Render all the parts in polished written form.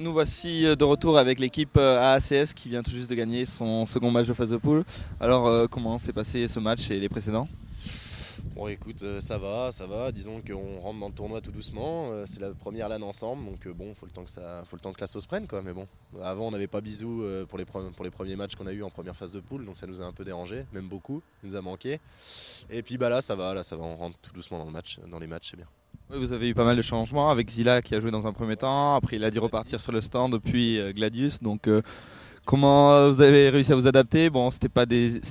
Nous voici de retour avec l'équipe AACS qui vient tout juste de gagner son second match de phase de poule. Alors comment s'est passé ce match et les précédents? Bon écoute, ça va, ça va. Disons qu'on rentre dans le tournoi tout doucement. C'est la première LAN ensemble, donc bon, faut le temps que la sauce prenne quoi. Mais bon, avant on n'avait pas bisous pour les premiers matchs qu'on a eu en première phase de poule, donc ça nous a un peu dérangé, même beaucoup, ça nous a manqué. Et puis bah là ça va, on rentre tout doucement dans le match, dans les matchs, c'est bien. Oui, vous avez eu pas mal de changements avec Zilla qui a joué dans un premier temps, après il a dû repartir sur le stand depuis Gladius. Donc comment vous avez réussi à vous adapter? Bon, c'était pas des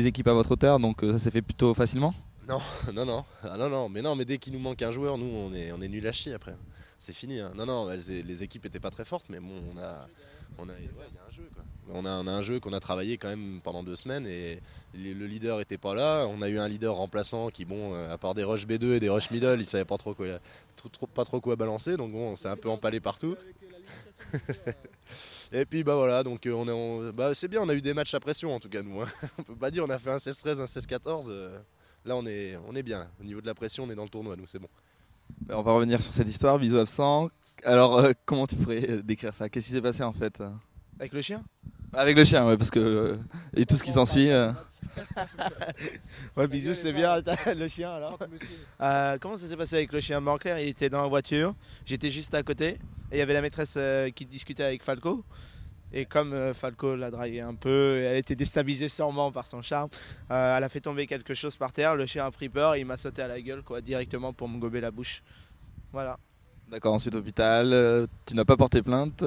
équipes à votre hauteur, donc ça s'est fait plutôt facilement. Non, non, mais dès qu'il nous manque un joueur, nous on est nul à chier après. C'est fini, hein. Non, non, les équipes étaient pas très fortes, mais bon, ouais, il y a un jeu quoi. On a un jeu qu'on a travaillé quand même pendant 2 semaines et le leader était pas là. On a eu un leader remplaçant qui, bon, à part des rushs B2 et des rushs middle, il savait pas trop quoi, pas trop quoi balancer, donc bon, on s'est un peu empalé partout. Et puis bah voilà, donc bah, c'est bien, on a eu des matchs à pression en tout cas nous, hein. On peut pas dire on a fait un 16-13, un 16-14. Là on est bien là. Au niveau de la pression, on est dans le tournoi, nous c'est bon. Ben, on va revenir sur cette histoire, bisous absent. Alors comment tu pourrais décrire ça? Qu'est-ce qui s'est passé en fait? Avec le chien. Avec le chien, ouais, parce que et tout ce qui s'ensuit. Ouais, bisous, c'est bien, le chien alors. Comment ça s'est passé avec le chien? En clair, il était dans la voiture, j'étais juste à côté, et il y avait la maîtresse qui discutait avec Falco. Et comme Falco l'a dragué un peu, et elle était déstabilisée sûrement par son charme, elle a fait tomber quelque chose par terre, le chien a pris peur, et il m'a sauté à la gueule quoi, directement pour me gober la bouche. Voilà. D'accord, ensuite hôpital. Tu n'as pas porté plainte.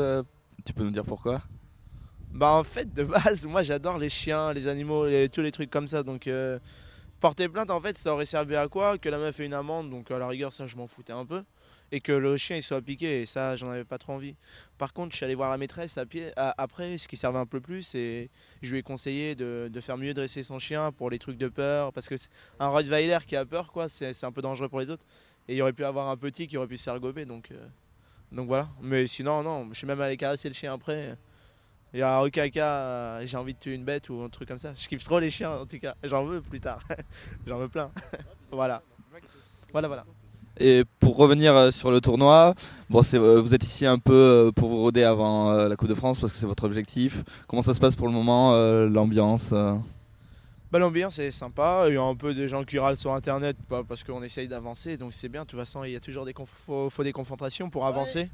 Tu peux nous dire pourquoi? Bah en fait de base moi j'adore les chiens, les animaux, tous les trucs comme ça donc porter plainte en fait ça aurait servi à quoi? Que la meuf ait une amende donc à la rigueur ça je m'en foutais un peu et que le chien il soit piqué et ça j'en avais pas trop envie. Par contre je suis allé voir la maîtresse à pied, après ce qui servait un peu plus et je lui ai conseillé de faire mieux dresser son chien pour les trucs de peur parce que un Rottweiler qui a peur quoi c'est un peu dangereux pour les autres et il aurait pu avoir un petit qui aurait pu se faire gober donc voilà. Mais sinon non, je suis même allé caresser le chien après. Il n'y a aucun cas, j'ai envie de tuer une bête ou un truc comme ça. Je kiffe trop les chiens en tout cas. J'en veux plus tard. J'en veux plein. Voilà. Voilà. Et pour revenir sur le tournoi, bon, vous êtes ici un peu pour vous roder avant la Coupe de France parce que c'est votre objectif. Comment ça se passe pour le moment, l'ambiance Bah, l'ambiance est sympa. Il y a un peu de gens qui râlent sur internet parce qu'on essaye d'avancer. Donc c'est bien. De toute façon, il y a toujours faut des confrontations pour avancer.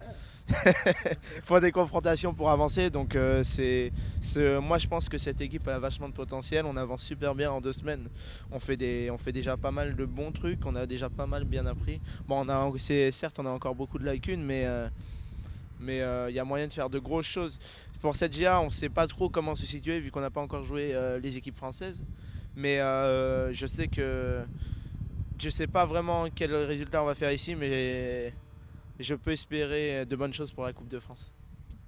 Faut des confrontations pour avancer. Donc moi je pense que cette équipe a vachement de potentiel. On avance super bien en 2 semaines. On fait déjà pas mal de bons trucs. On a déjà pas mal bien appris. Bon, certes on a encore beaucoup de lacunes, mais il y a moyen de faire de grosses choses. Pour cette GA, on ne sait pas trop comment se situer vu qu'on n'a pas encore joué les équipes françaises. Mais je sais pas vraiment quel résultat on va faire ici, mais je peux espérer de bonnes choses pour la Coupe de France.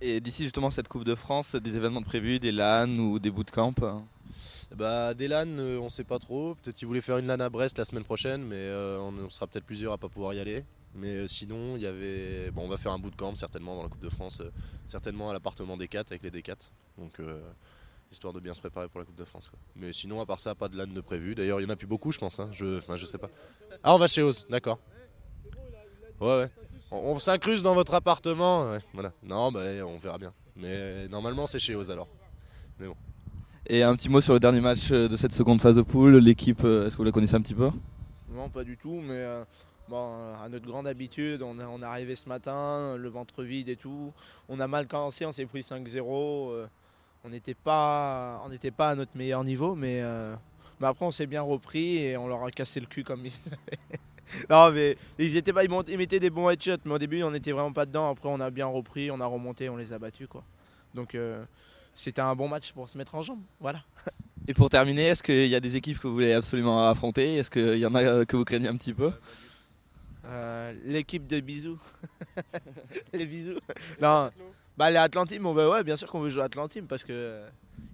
Et d'ici justement cette Coupe de France, des événements de prévus, des LAN ou des bootcamps Bah des LAN, on sait pas trop. Peut-être qu'ils voulaient faire une LAN à Brest la semaine prochaine, mais on sera peut-être plusieurs à pas pouvoir y aller. Mais sinon, bon, on va faire un bootcamp certainement dans la Coupe de France, certainement à l'appartement des 4 avec les D4. Donc histoire de bien se préparer pour la Coupe de France, quoi. Mais sinon, à part ça, pas de LAN de prévu. D'ailleurs, il y en a plus beaucoup, je pense, hein. Je sais pas. Ah, on va chez Oz, d'accord. Ouais. On s'incruste dans votre appartement. Ouais, voilà. Non, bah on verra bien. Mais normalement, c'est chez Oz alors. Mais bon. Et un petit mot sur le dernier match de cette seconde phase de poule. L'équipe, est-ce que vous la connaissez un petit peu? Non, pas du tout, mais bon, à notre grande habitude, on est arrivé ce matin, le ventre vide et tout. On a mal commencé, on s'est pris 5-0. On n'était pas à notre meilleur niveau, mais après on s'est bien repris et on leur a cassé le cul comme ils. Non, mais ils étaient pas, ils mettaient des bons headshots, mais au début on n'était vraiment pas dedans. Après on a bien repris, on a remonté, on les a battus quoi. Donc c'était un bon match pour se mettre en jambe. Voilà. Et pour terminer, est-ce qu'il y a des équipes que vous voulez absolument affronter? Est-ce qu'il y en a que vous craignez un petit peu? L'équipe de bisous. Les bisous. Non. Bah les Atlantime, ouais, bien sûr qu'on veut jouer Atlantime parce que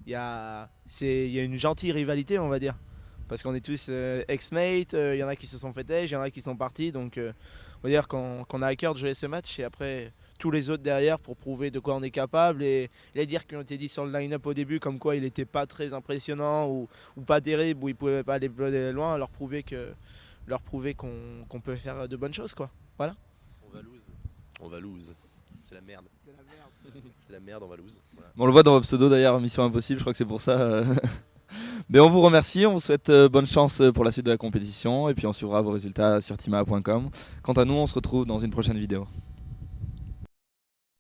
il y a une gentille rivalité, on va dire. Parce qu'on est tous ex-mates, il y en a qui se sont fait il y en a qui sont partis, donc on va dire qu'on a à cœur de jouer ce match et après tous les autres derrière pour prouver de quoi on est capable et les dire qu'on était dit sur le line-up au début comme quoi il n'était pas très impressionnant ou pas terrible ou il pouvait pas aller loin, leur prouver qu'on peut faire de bonnes choses quoi. Voilà. On va lose. C'est la merde. C'est la merde en Valouse. Voilà. On le voit dans vos pseudos d'ailleurs, Mission Impossible, je crois que c'est pour ça. Mais on vous remercie, on vous souhaite bonne chance pour la suite de la compétition et puis on suivra vos résultats sur timaa.com. Quant à nous, on se retrouve dans une prochaine vidéo.